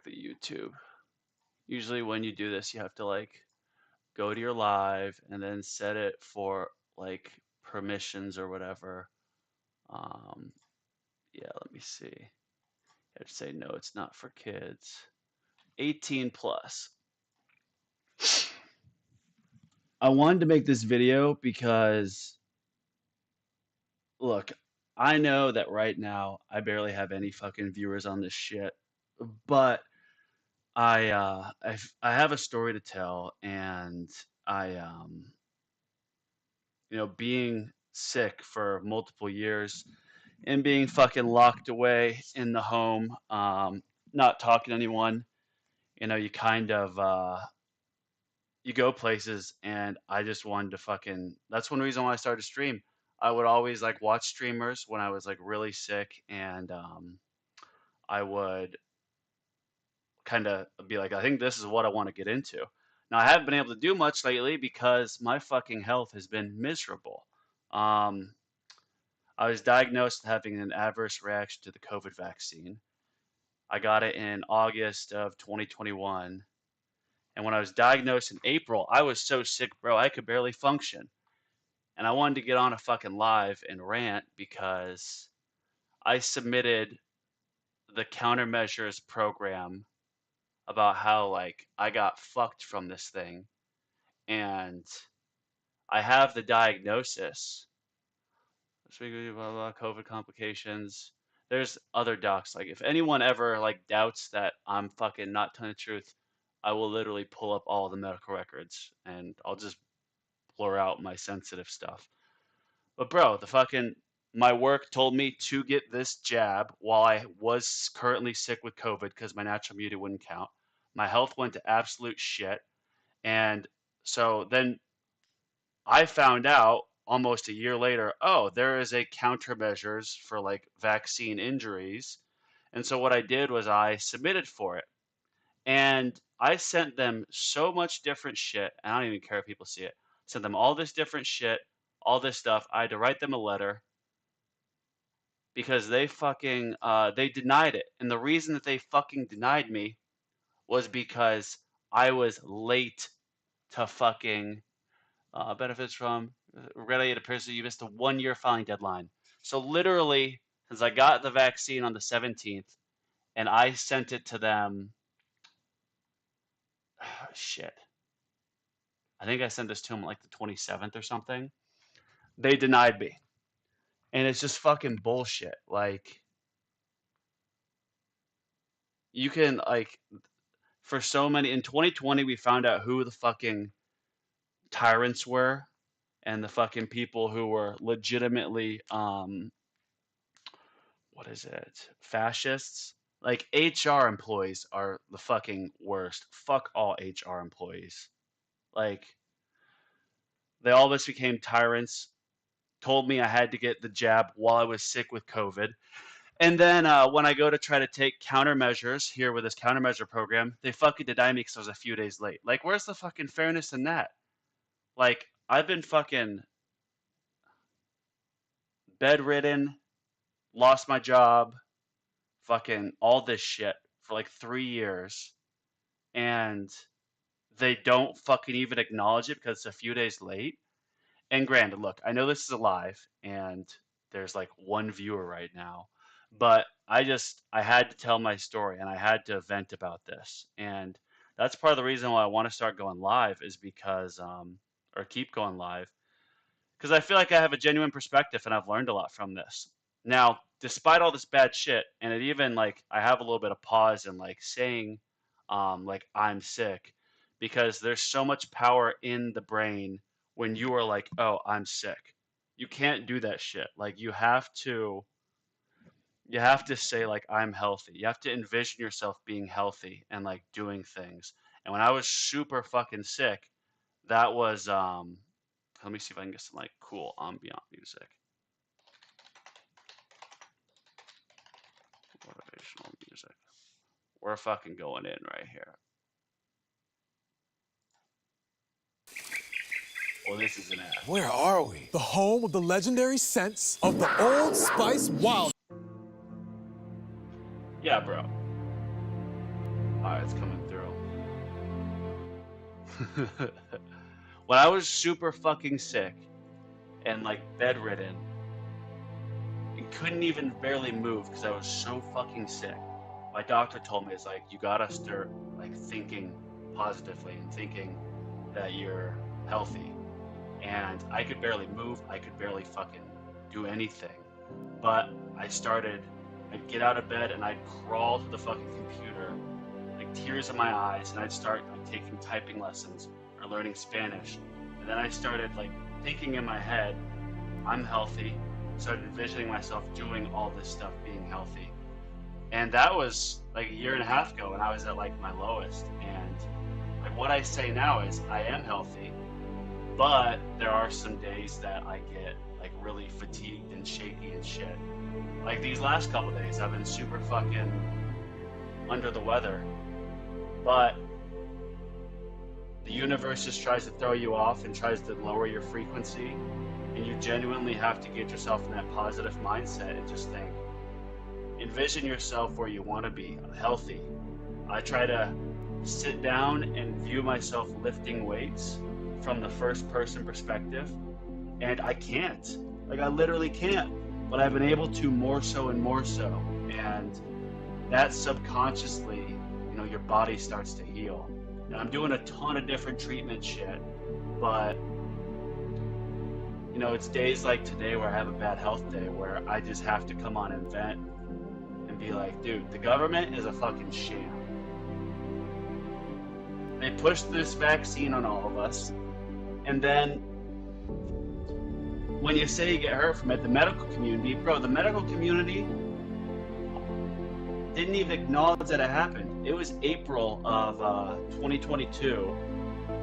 check the YouTube. Usually when you do this, you have to like go to your live and then set it for like permissions or whatever. Um, yeah, let me see. I have to say no, it's not for kids. 18 plus. I wanted to make this video because look, I know that right now I barely have any fucking viewers on this shit, but I have a story to tell, and I being sick for multiple years and being fucking locked away in the home, not talking to anyone, you kind of you go places, and I just wanted to fucking that's one reason why I started to stream. I would always like watch streamers when I was like really sick, and I would kind of be like, I think this is what I want to get into. Now, I haven't been able to do much lately because my fucking health has been miserable. Um, I was diagnosed with having an adverse reaction to the COVID vaccine. I got it in August of 2021. And when I was diagnosed in April, I was so sick, bro, I could barely function. And I wanted to get on a fucking live and rant because I submitted the countermeasures program about how like I got fucked from this thing, and I have the diagnosis. Speaking blah, blah, COVID complications. There's other docs. Like if anyone ever like doubts that I'm fucking not telling the truth, I will literally pull up all the medical records and I'll just blur out my sensitive stuff. But bro, the fucking my work told me to get this jab while I was currently sick with COVID because my natural immunity wouldn't count. My health went to absolute shit. And so then I found out almost a year later, oh, there is a countermeasures for like vaccine injuries. And so what I did was I submitted for it. And I sent them so much different shit. And I don't even care if people see it. Sent them all this different shit, all this stuff. I had to write them a letter because they fucking they denied it. And the reason that they fucking denied me was because I was late to fucking benefits from related person. You missed a 1 year filing deadline. So literally, since I got the vaccine on the 17th, and I sent it to them, shit. I think I sent this to them like the 27th or something. They denied me, and it's just fucking bullshit. Like you can like for so many in 2020 we found out who the fucking tyrants were and the fucking people who were legitimately what is it? Fascists? Like HR employees are the fucking worst. Fuck all HR employees. Like they all just became tyrants, told me I had to get the jab while I was sick with COVID. And then when I go to try to take countermeasures here with this countermeasure program, they fucking deny me because I was a few days late. Like, where's the fucking fairness in that? Like, I've been fucking bedridden, lost my job, fucking all this shit for like 3 years, and they don't fucking even acknowledge it because it's a few days late. And granted, look, I know this is a live and there's like one viewer right now, but I had to tell my story and I had to vent about this. And that's part of the reason why I want to start going live is because or keep going live because I feel like I have a genuine perspective and I've learned a lot from this. Now, despite all this bad shit, and it even like I have a little bit of pause in like saying like I'm sick because there's so much power in the brain when you are like, "Oh, I'm sick." You can't do that shit. Like you have to say like I'm healthy. You have to envision yourself being healthy and like doing things. And when I was super fucking sick, that was let me see if I can get some like cool ambient music. Motivational music. We're fucking going in right here. Well, this is an ad. Where are we? The home of the legendary scents of the Old Spice Wild. Yeah, bro. Alright, it's coming through. When I was super fucking sick and like bedridden and couldn't even barely move because I was so fucking sick, my doctor told me, it's like, you gotta start like thinking positively and thinking that you're healthy. And I could barely move, I could barely fucking do anything. But I started, I'd get out of bed and I'd crawl to the fucking computer, like tears in my eyes, and I'd start like taking typing lessons or learning Spanish. And then I started like thinking in my head, I'm healthy. Started envisioning myself doing all this stuff, being healthy. And that was like a year and a half ago, and I was at like my lowest. And like what I say now is I am healthy, but there are some days that I get like really fatigued and shaky and shit. Like these last couple days, I've been super fucking under the weather, but the universe just tries to throw you off and tries to lower your frequency, and you genuinely have to get yourself in that positive mindset and just think, envision yourself where you want to be, healthy. I try to sit down and view myself lifting weights from the first person perspective, and I can't. Like I literally can't, but I've been able to more so and more so, and that subconsciously, you know, your body starts to heal. And I'm doing a ton of different treatment shit, but you know, it's days like today where I have a bad health day where I just have to come on and vent and be like, dude, the government is a fucking sham. They pushed this vaccine on all of us, and then when you say you get hurt from it, the medical community, bro, the medical community didn't even acknowledge that it happened. It was April of 2022,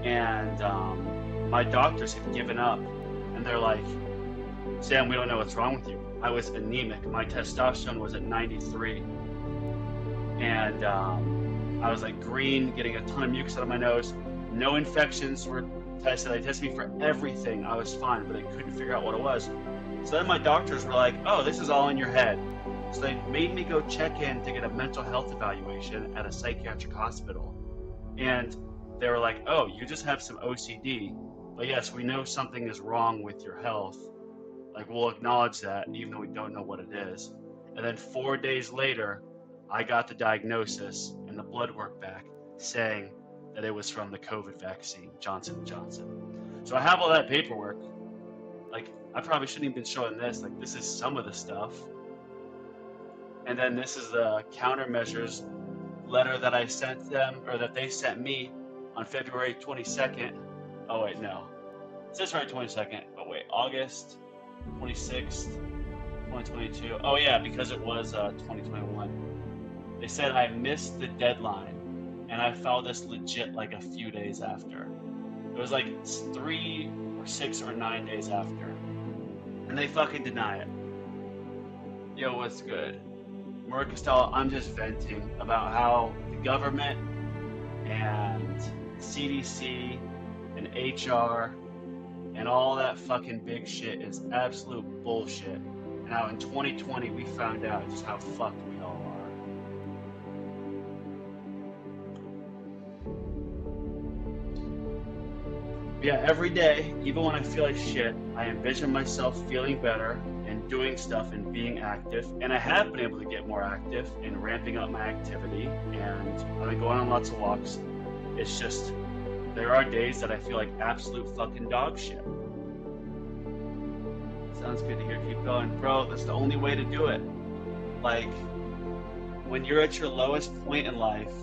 and my doctors had given up, and they're like, Sam, we don't know what's wrong with you. I was anemic. My testosterone was at 93, and I was like green, getting a ton of mucus out of my nose. No infections were tested. They tested me for everything. I was fine, but they couldn't figure out what it was. So then my doctors were like, oh, this is all in your head. So they made me go check in to get a mental health evaluation at a psychiatric hospital. And they were like, oh, you just have some OCD. But yes, we know something is wrong with your health. Like, we'll acknowledge that, even though we don't know what it is. And then 4 days later, I got the diagnosis and the blood work back saying that it was from the COVID vaccine, Johnson & Johnson. So I have all that paperwork. Like, I probably shouldn't even been showing this. Like, this is some of the stuff. And then this is the countermeasures letter that I sent them, or that they sent me on February 22nd. Oh, wait, no. It says February 22nd, but wait, August 26th, 2022. Oh, yeah, because it was 2021. They said I missed the deadline, and I filed this legit like a few days after. It was like 3 or 6 or 9 days after. And they fucking deny it. Yo, what's good? Maria Costello, I'm just venting about how the government and CDC and HR and all that fucking big shit is absolute bullshit. And how in 2020 we found out just how fucked we all are. Yeah, every day, even when I feel like shit, I envision myself feeling better and doing stuff and being active. And I have been able to get more active and ramping up my activity. And I've been going on lots of walks. It's just, there are days that I feel like absolute fucking dog shit. Sounds good to hear. Keep going. Bro, that's the only way to do it. Like, when you're at your lowest point in life,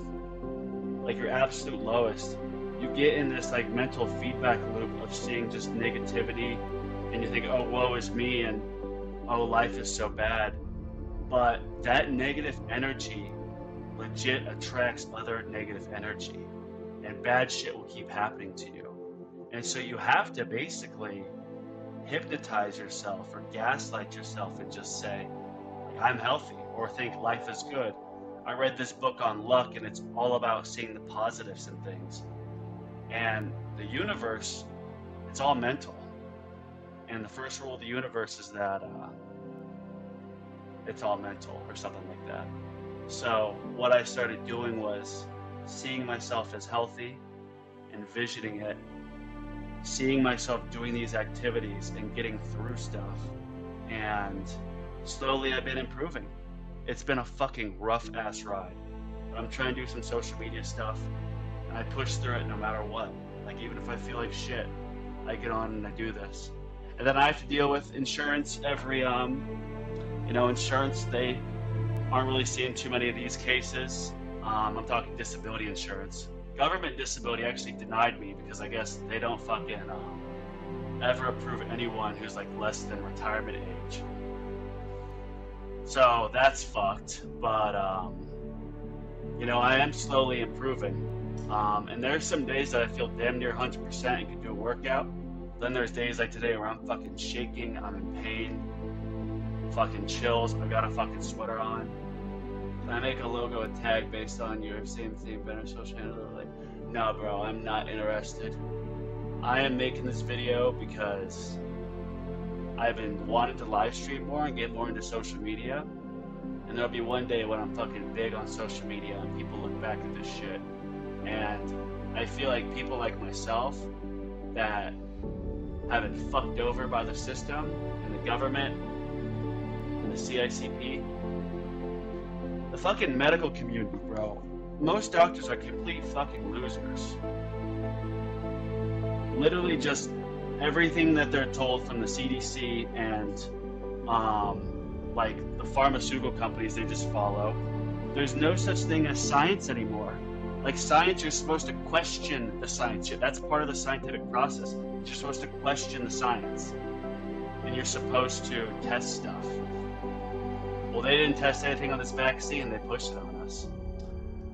like your absolute lowest, you get in this like mental feedback loop of seeing just negativity, and you think, oh, woe is me, and oh, life is so bad. But that negative energy legit attracts other negative energy, and bad shit will keep happening to you. And so you have to basically hypnotize yourself or gaslight yourself and just say, I'm healthy, or think life is good. I read this book on luck, and it's all about seeing the positives in things. And the universe, it's all mental. And the first rule of the universe is that it's all mental, or something like that. So what I started doing was seeing myself as healthy, envisioning it, seeing myself doing these activities and getting through stuff. And slowly I've been improving. It's been a fucking rough ass ride. But I'm trying to do some social media stuff and I push through it no matter what. Like, even if I feel like shit, I get on and I do this. And then I have to deal with insurance every, insurance, they aren't really seeing too many of these cases. I'm talking disability insurance. Government disability actually denied me because I guess they don't fucking ever approve anyone who's like less than retirement age. So that's fucked. But I am slowly improving. And there's some days that I feel damn near 100% and can do a workout. Then there's days like today where I'm fucking shaking, I'm in pain, fucking chills, I got a fucking sweater on. Can I make a logo and tag based on your same better social handle? Like, no, bro, I'm not interested. I am making this video because I've been wanting to live stream more and get more into social media. And there'll be one day when I'm fucking big on social media and people look back at this shit. And I feel like people like myself that have been fucked over by the system and the government and the CICP. The fucking medical community, bro. Most doctors are complete fucking losers. Literally just everything that they're told from the CDC and like the pharmaceutical companies, they just follow. There's no such thing as science anymore. Like, science, you're supposed to question the science. That's part of the scientific process. You're supposed to question the science. And you're supposed to test stuff. Well, they didn't test anything on this vaccine. They pushed it on us.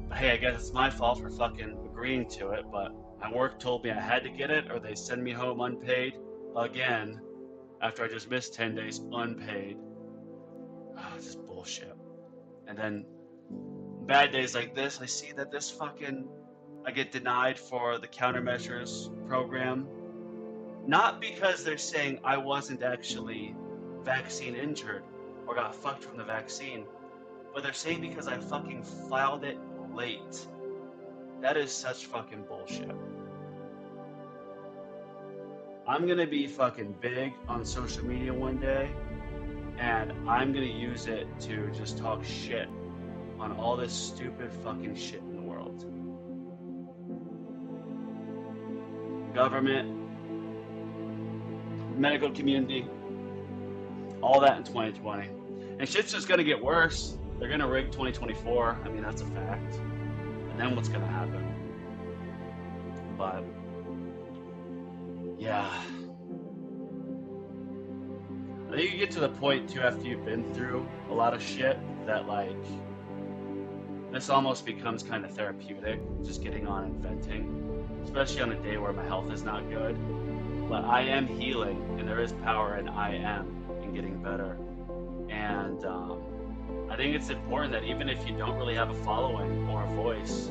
But hey, I guess it's my fault for fucking agreeing to it. But my work told me I had to get it, or they send me home unpaid again after I just missed 10 days unpaid. This is bullshit. And then bad days like this, I see that I get denied for the countermeasures program. Not because they're saying I wasn't actually vaccine injured or got fucked from the vaccine, but they're saying because I fucking filed it late. That is such fucking bullshit. I'm gonna be fucking big on social media one day, and I'm gonna use it to just talk shit on all this stupid fucking shit in the world. Government, medical community, all that in 2020. And shit's just gonna get worse. They're gonna rig 2024. I mean, that's a fact. And then what's gonna happen? But yeah. I think you get to the point too after you've been through a lot of shit that like this almost becomes kind of therapeutic, just getting on and venting, especially on a day where my health is not good. But I am healing, and there is power in I am in getting better. And I think it's important that even if you don't really have a following or a voice,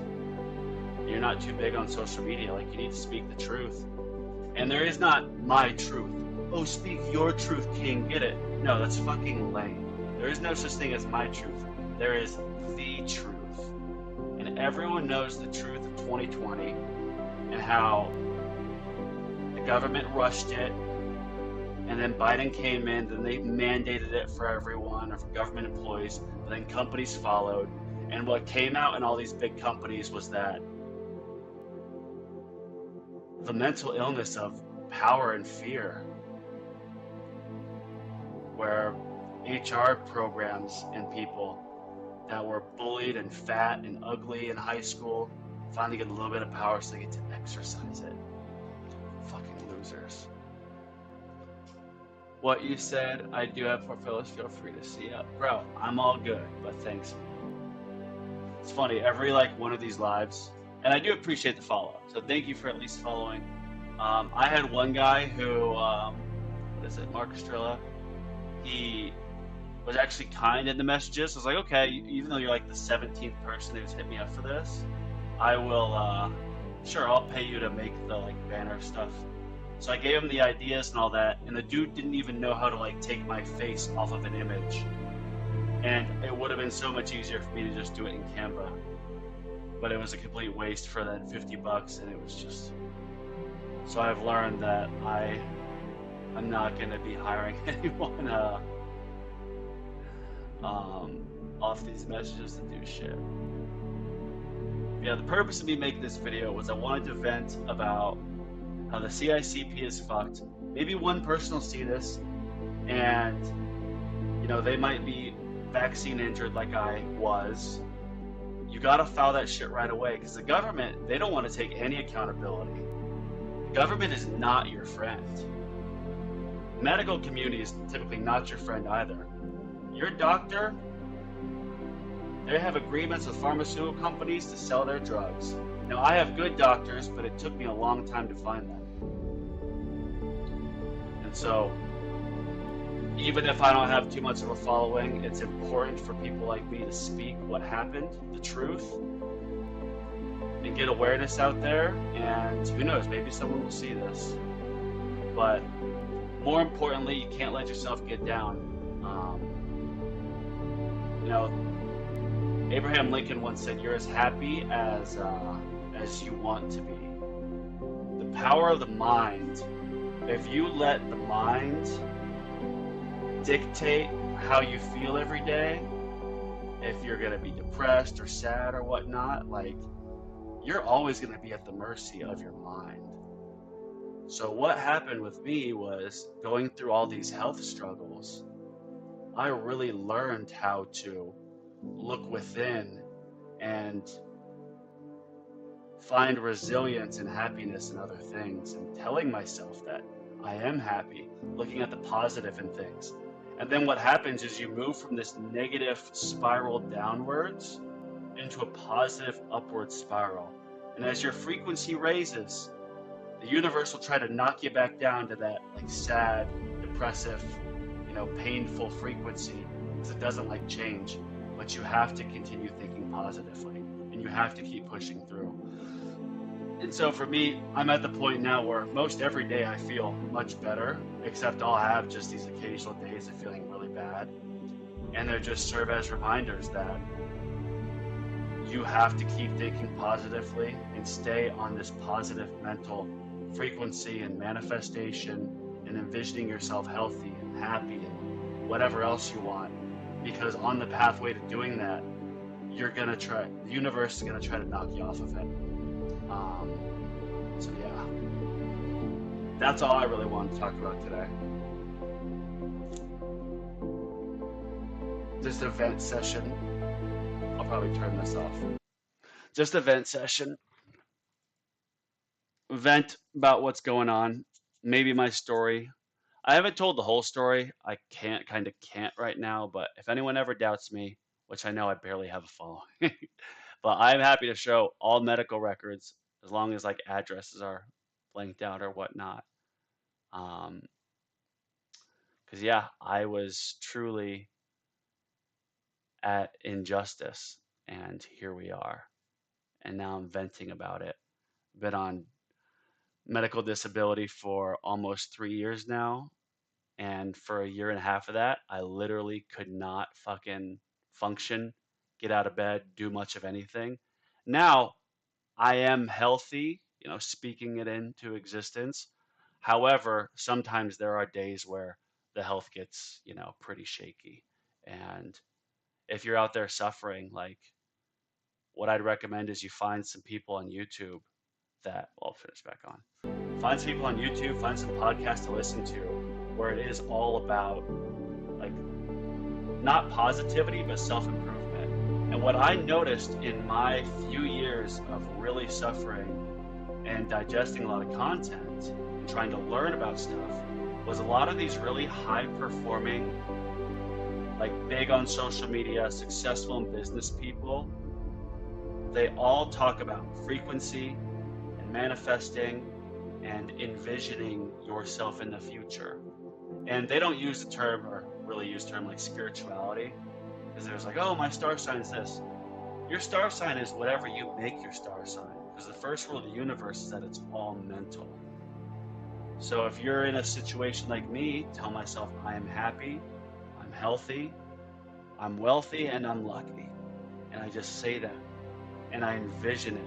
you're not too big on social media, like, you need to speak the truth. And there is not my truth. Oh, speak your truth, king, get it. No, that's fucking lame. There is no such thing as my truth. There is the truth. And everyone knows the truth of 2020 and how the government rushed it, and then Biden came in, then they mandated it for everyone, or for government employees, but then companies followed. And what came out in all these big companies was that the mental illness of power and fear, where HR programs and people that were bullied and fat and ugly in high school finally get a little bit of power so they get to exercise it. Fucking losers. What you said, I do have portfolios, feel free to see up. Bro, I'm all good, but thanks. It's funny, every like one of these lives, and I do appreciate the follow, so thank you for at least following. I had one guy who, what is it, Mark Estrella, he was actually kind in the messages. I was like, okay, even though you're like the 17th person who's hit me up for this, I will, sure, I'll pay you to make the like banner stuff. So I gave him the ideas and all that, and the dude didn't even know how to like take my face off of an image. And it would have been so much easier for me to just do it in Canva. but it was a complete waste for then $50, and it was just. So I've learned that I'm not going to be hiring anyone um, off these messages to do shit. Yeah, the purpose of me making this video was I wanted to vent about how the CICP is fucked. Maybe one person will see this, and they might be vaccine injured like I was. You gotta file that shit right away, because the government, they don't want to take any accountability. The government is not your friend. The medical community is typically not your friend either. Your doctor, they have agreements with pharmaceutical companies to sell their drugs. Now, I have good doctors, but it took me a long time to find them. And so, even if I don't have too much of a following, it's important for people like me to speak what happened, the truth, and get awareness out there. And who knows, maybe someone will see this. But more importantly, you can't let yourself get down. Abraham Lincoln once said, "You're as happy as you want to be." The power of the mind. If you let the mind dictate how you feel every day, if you're going to be depressed or sad or whatnot, you're always going to be at the mercy of your mind. So what happened with me was, going through all these health struggles, I really learned how to look within and find resilience and happiness in other things, and telling myself that I am happy, looking at the positive in things. And then what happens is you move from this negative spiral downwards into a positive upward spiral. And as your frequency raises, the universe will try to knock you back down to that sad, depressive, painful frequency, because it doesn't like change. But you have to continue thinking positively, and you have to keep pushing through. And so for me, I'm at the point now where most every day I feel much better, except I'll have just these occasional days of feeling really bad. And they just serve as reminders that you have to keep thinking positively and stay on this positive mental frequency and manifestation, and envisioning yourself healthy and happy and whatever else you want. Because on the pathway to doing that, the universe is gonna try to knock you off of it. So yeah, that's all I really wanted to talk about today. Just a vent session. I'll probably turn this off. Just a vent session. Vent about what's going on. Maybe my story. I haven't told the whole story. I can't right now, but if anyone ever doubts me, which I know I barely have a following, but I'm happy to show all medical records, as long as addresses are blanked out or whatnot. Because yeah, I was truly at injustice, and here we are. And now I'm venting about it. Been on medical disability for almost 3 years now. And for a year and a half of that, I literally could not fucking function, get out of bed, do much of anything. Now, I am healthy, speaking it into existence. However, sometimes there are days where the health gets, pretty shaky. And if you're out there suffering, what I'd recommend is you find some people on YouTube that, well, I'll finish back on. Find some people on YouTube, find some podcasts to listen to, where it is all about, not positivity, but self-improvement. And what I noticed in my few years of really suffering and digesting a lot of content and trying to learn about stuff was a lot of these really high-performing, big on social media, successful in business people, they all talk about frequency and manifesting and envisioning yourself in the future. And they don't use the term, or really use term like spirituality, because there's oh, my star sign is this. Your star sign is whatever you make your star sign, because the first rule of the universe is that it's all mental. So if you're in a situation like me, tell myself I am happy, healthy, I'm wealthy, and I'm lucky. And I just say that. and I envision it.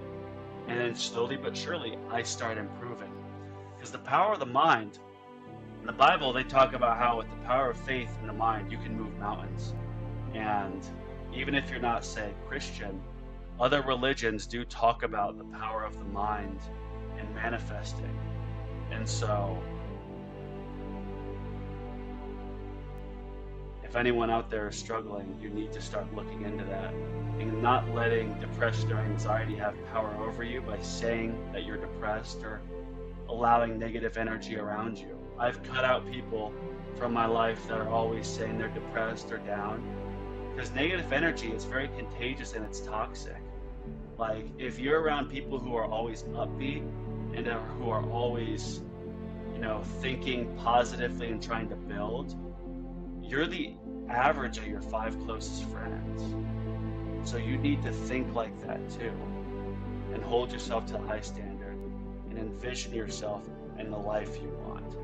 And then slowly but surely, I start improving. Because the power of the mind, in the Bible, they talk about how with the power of faith in the mind, you can move mountains. And even if you're not, say, Christian, other religions do talk about the power of the mind and manifesting. And so, if anyone out there is struggling, you need to start looking into that and not letting depression or anxiety have power over you by saying that you're depressed or allowing negative energy around you. I've cut out people from my life that are always saying they're depressed or down, because negative energy is very contagious and it's toxic. Like, if you're around people who are always upbeat and who are always, thinking positively and trying to build, you're the average of your 5 closest friends. So you need to think like that too, and hold yourself to a high standard and envision yourself in the life you want.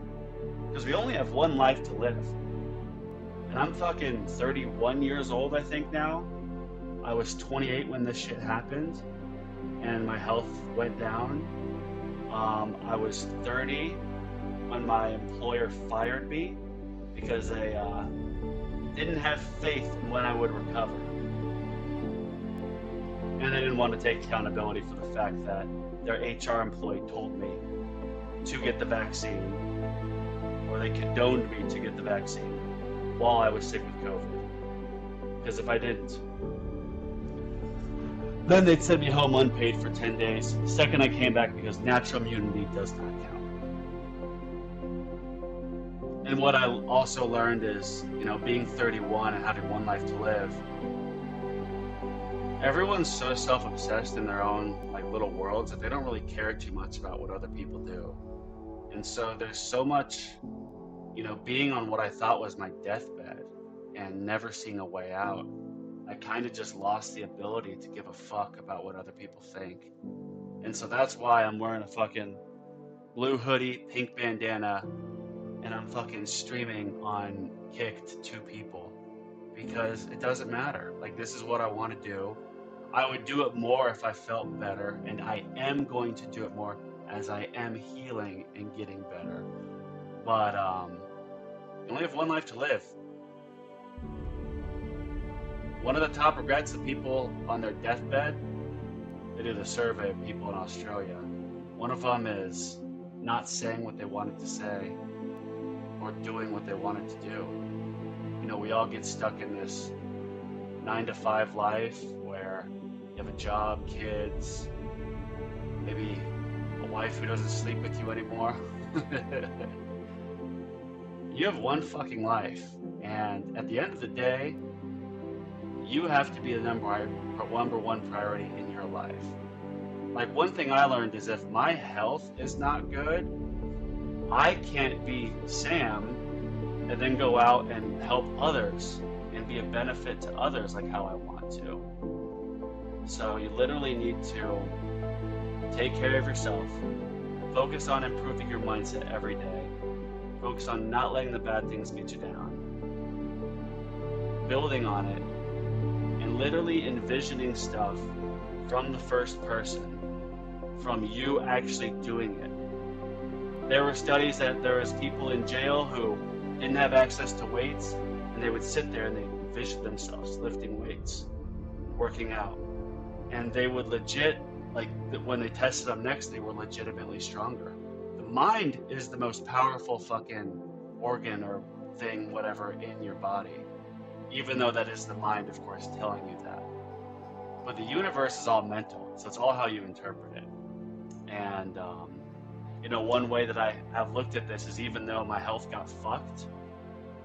Because we only have one life to live. And I'm fucking 31 years old, I think now. I was 28 when this shit happened, and my health went down. I was 30 when my employer fired me because they didn't have faith in when I would recover. And they didn't want to take accountability for the fact that their HR employee told me to get the vaccine, or they condoned me to get the vaccine while I was sick with COVID. Because if I didn't, then they'd send me home unpaid for 10 days. The second I came back, because natural immunity does not count. And what I also learned is, being 31 and having one life to live, everyone's so self-obsessed in their own little worlds that they don't really care too much about what other people do. And so there's so much, being on what I thought was my deathbed and never seeing a way out, I kind of just lost the ability to give a fuck about what other people think. And so that's why I'm wearing a fucking blue hoodie, pink bandana, and I'm fucking streaming on Kick to 2 people, because it doesn't matter. This is what I want to do. I would do it more if I felt better, and I am going to do it more as I am healing and getting better. But you only have one life to live. One of the top regrets of people on their deathbed, they did a survey of people in Australia. One of them is not saying what they wanted to say or doing what they wanted to do. We all get stuck in this 9-to-5 life where you have a job, kids, maybe a wife who doesn't sleep with you anymore. You have one fucking life, and at the end of the day, you have to be the number one priority in your life. One thing I learned is if my health is not good, I can't be Sam and then go out and help others and be a benefit to others how I want to. So you literally need to take care of yourself, focus on improving your mindset every day, focus on not letting the bad things get you down, building on it, and literally envisioning stuff from the first person, from you actually doing it. There were studies that there was people in jail who didn't have access to weights, and they would sit there and they envision themselves lifting weights, working out, and they would legit, when they tested them next, they were legitimately stronger. The mind is the most powerful fucking organ or thing, whatever, in your body, even though that is the mind, of course, telling you that. But the universe is all mental, so it's all how you interpret it. And one way that I have looked at this is, even though my health got fucked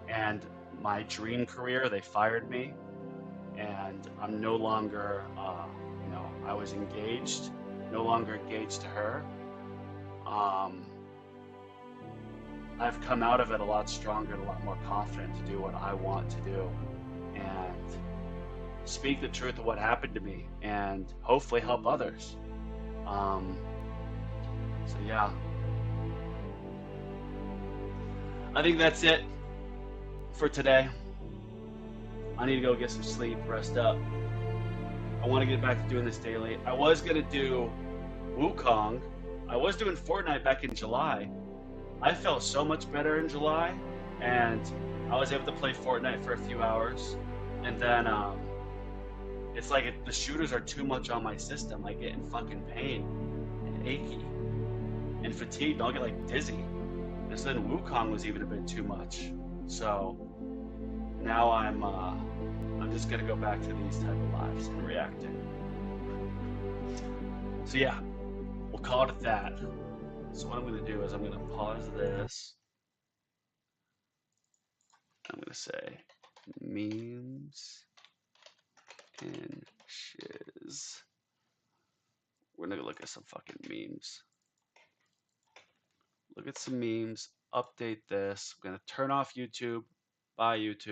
and my dream career, they fired me, and I'm no longer, I was engaged, no longer engaged to her. I've come out of it a lot stronger and a lot more confident to do what I want to do and speak the truth of what happened to me and hopefully help others. So yeah, I think that's it for today. I need to go get some sleep, rest up. I want to get back to doing this daily. I was gonna do Wukong. I was doing Fortnite back in July. I felt so much better in July, and I was able to play Fortnite for a few hours, and then it's like the shooters are too much on my system. I get in fucking pain and achy and fatigued. I'll get like dizzy. And so then Wukong was even a bit too much. So now I'm just gonna go back to these type of lives and reacting. So yeah, we'll call it that. So what I'm gonna do is I'm gonna pause this. I'm gonna say memes and shiz. We're gonna look at some fucking memes. Look at some memes. Update this. I'm gonna turn off YouTube. Bye YouTube.